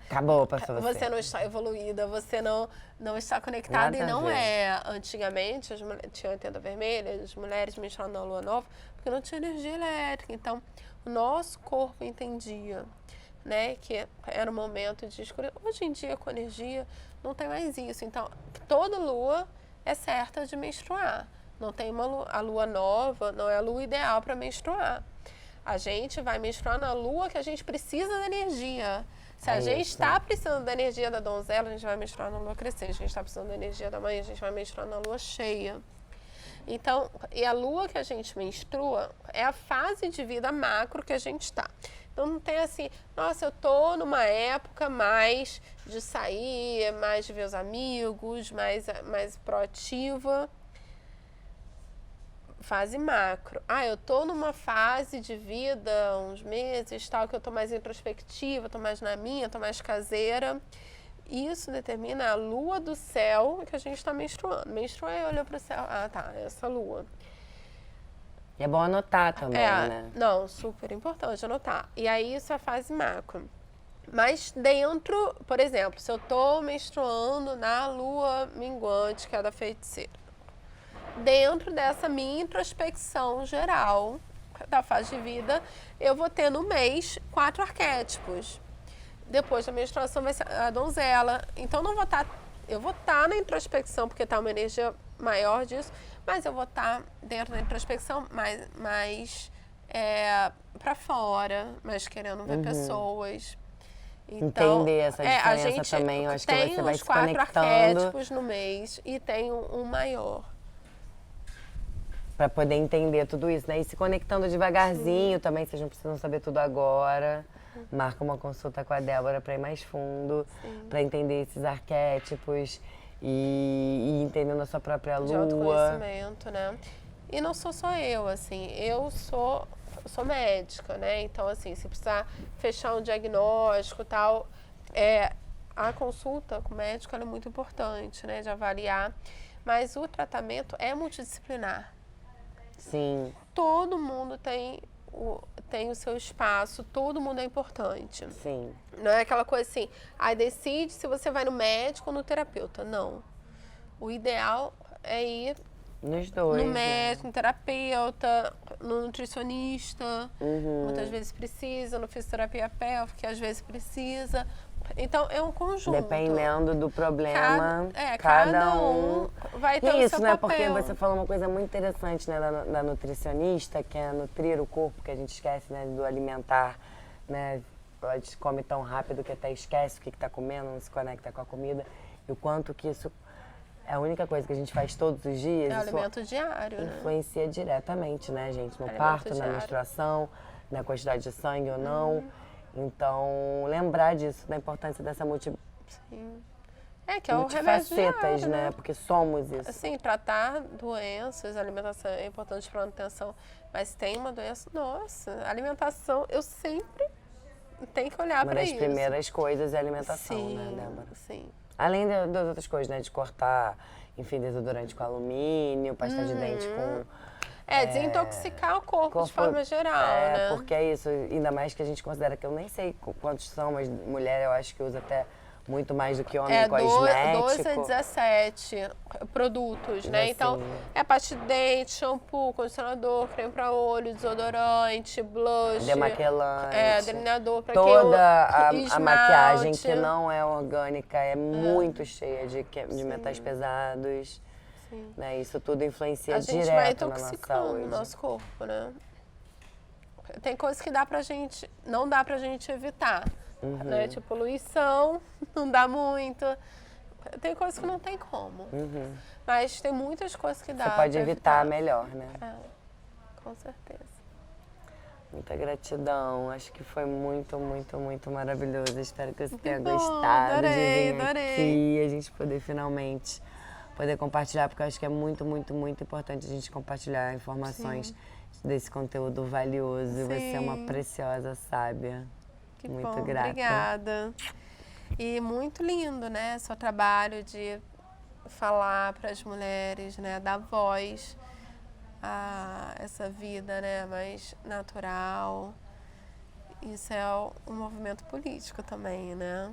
acabou pra você. Você não está evoluída, você não está conectada. E não é. Antigamente, tinha a tenda vermelha, as mulheres menstruavam na lua nova, porque não tinha energia elétrica. Então, o nosso corpo entendia, né, que era um momento de escuridão. Hoje em dia, com energia, não tem mais isso. Então, toda lua é certa de menstruar. Não tem a lua nova, não é a lua ideal para menstruar. A gente vai menstruar na lua que a gente precisa da energia. Se a gente está precisando da energia da donzela, a gente vai menstruar na lua crescente. A gente está precisando da energia da mãe, a gente vai menstruar na lua cheia. Então, e a lua que a gente menstrua é a fase de vida macro que a gente está. Então não tem assim, nossa, eu tô numa época mais de sair, mais de ver os amigos, mais proativa. Fase macro. Eu tô numa fase de vida, uns meses, tal, que eu tô mais introspectiva, tô mais na minha, tô mais caseira. Isso determina a lua do céu que a gente está menstruando. Menstruou e olhou para o céu. Tá, essa lua. E é bom anotar também, né? Não, super importante anotar. E aí isso é a fase macro. Mas dentro, por exemplo, se eu tô menstruando na lua minguante, que é da feiticeira, dentro dessa minha introspecção geral da fase de vida, eu vou ter no mês 4 arquétipos. Depois da menstruação vai ser a donzela. Então eu vou estar na introspecção, porque está uma energia maior disso, mas eu vou estar dentro da introspecção mais para fora, mais querendo ver pessoas. Então, entender essa diferença também, eu acho que você vai se conectando. Tem os 4 arquétipos no mês e tem um maior. Para poder entender tudo isso, né? E se conectando devagarzinho também, vocês não precisam saber tudo agora. Marca uma consulta com a Débora para ir mais fundo, para entender esses arquétipos e entendendo a sua própria lua. De autoconhecimento, né? E não sou só eu, assim, eu sou médica, né? Então, assim, se precisar fechar um diagnóstico e tal, a consulta com o médico é muito importante, né? De avaliar. Mas o tratamento é multidisciplinar. Sim. Todo mundo tem o seu espaço, todo mundo é importante. Sim. Não é aquela coisa assim, decide se você vai no médico ou no terapeuta. Não. O ideal é ir nos dois, no médico, no terapeuta, no nutricionista. Muitas vezes precisa, no fisioterapia pélvica, às vezes precisa. Então, é um conjunto. Dependendo do problema, cada um vai ter o seu né? papel. Porque você falou uma coisa muito interessante, né, da nutricionista, que é nutrir o corpo, que a gente esquece, né, do alimentar, né? A gente come tão rápido que até esquece o que está comendo, não se conecta com a comida. E o quanto que isso é a única coisa que a gente faz todos os dias. É alimento diário, influencia diretamente, né, gente? No alimento parto, diário. na menstruação, na quantidade de sangue ou não. Então, lembrar disso, da importância dessa Sim. Que é o remédio multifacetas, diário, né? Porque somos isso. Assim, tratar doenças, alimentação é importante para a manutenção, mas tem uma doença, nossa, alimentação, eu sempre tenho que olhar para isso. Uma das primeiras coisas é a alimentação, sim, né, Débora? Sim. Além das outras coisas, né? De cortar, enfim, desodorante com alumínio, pasta de dente com... desintoxicar o corpo de forma geral, né? Porque é isso, ainda mais que a gente considera que eu nem sei quantos são, mas mulher eu acho que usa até muito mais do que homem cosmético. 12 a 17 produtos, né? Assim, então, pasta de dente, shampoo, condicionador, creme para olho, desodorante, blush, demaquelante, delineador para toda a maquiagem que não é orgânica é muito cheia de metais pesados. Né? Isso tudo influencia direto na nossa saúde. A gente vai intoxicando o nosso corpo, né? Tem coisas que não dá pra gente evitar, né? Tipo, poluição, não dá muito. Tem coisas que não tem como. Mas tem muitas coisas que dá. Você pode evitar melhor, né? Com certeza. Muita gratidão. Acho que foi muito, muito, muito maravilhoso. Espero que você tenha gostado de vir aqui. A gente poder finalmente compartilhar, porque eu acho que é muito, muito, muito importante a gente compartilhar informações desse conteúdo valioso. Sim. Você é uma preciosa sábia. Que muito bom, grata. Obrigada. E muito lindo, né? Seu trabalho de falar para as mulheres, né? Dar voz a essa vida, né? Mais natural. Isso é um movimento político também, né?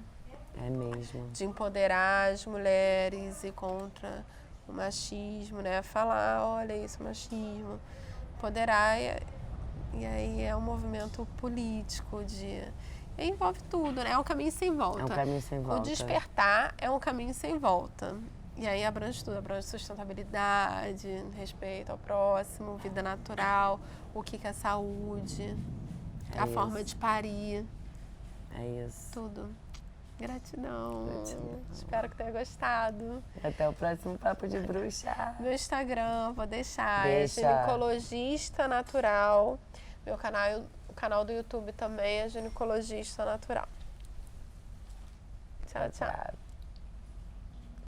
É mesmo. De empoderar as mulheres e contra o machismo, né? Falar, olha isso, machismo. Empoderar, e aí é um movimento político envolve tudo, né? É um caminho sem volta. É um caminho sem volta. O despertar é um caminho sem volta. E aí abrange tudo, abrange sustentabilidade, respeito ao próximo, vida natural, o que é saúde, a forma de parir. É isso. Tudo. Gratidão. Gratidão. Espero que tenha gostado. Até o próximo Papo de Bruxa. Meu Instagram, vou deixar. Deixa. É ginecologista natural. Meu canal, o canal do YouTube também é ginecologista natural. Tchau, tchau.